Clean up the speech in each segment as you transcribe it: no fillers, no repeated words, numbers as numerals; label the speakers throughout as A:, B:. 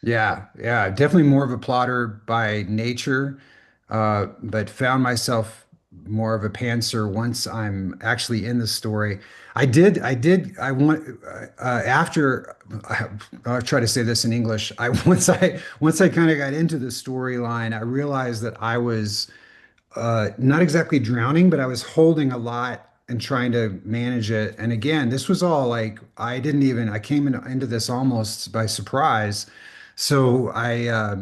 A: Yeah, yeah, definitely more of a plotter by nature, but found myself more of a pantser once I'm actually in the story. I want after I'll try to say this in English. Once I kind of got into the storyline, I realized that I was not exactly drowning, but I was holding a lot and trying to manage it. And again, this was all like I came into this almost by surprise. So I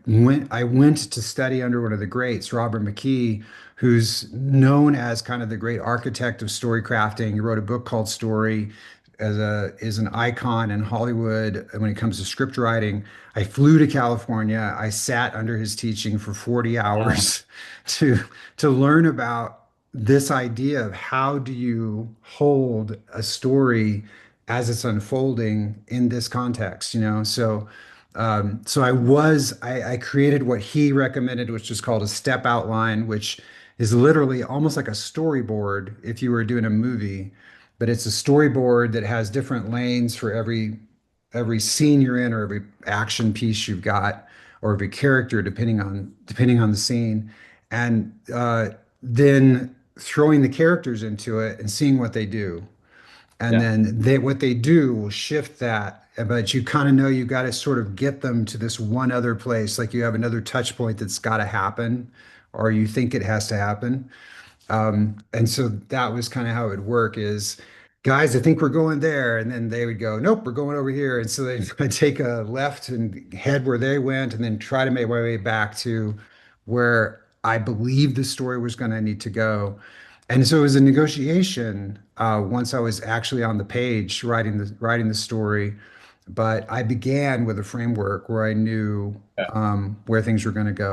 A: went to study under one of the greats, Robert McKee, who's known as kind of the great architect of story crafting. He wrote a book called Story as a is an icon in Hollywood when it comes to script writing. I flew to California. I sat under his teaching for 40
B: Wow.
A: hours to to learn about this idea of how do you hold a story as it's unfolding in this context, you know? I created what he recommended, which is called a step outline, which is literally almost like a storyboard if you were doing a movie, but it's a storyboard that has different lanes for every scene you're in or every action piece you've got or every character depending on the scene, and then throwing the characters into it and seeing what they do, and
B: Yeah.
A: then what they do will shift that. But you kind of know you got to sort of get them to this one other place, like you have another touch point that's got to happen, or you think it has to happen. And so that was kind of how it would work is, guys, I think we're going there. And then they would go, nope, we're going over here. And so I'd take a left and head where they went and then try to make my way back to where I believed the story was going to need to go. And so it was a negotiation once I was actually on the page writing the story. But I began with a framework where I knew where things were going to go.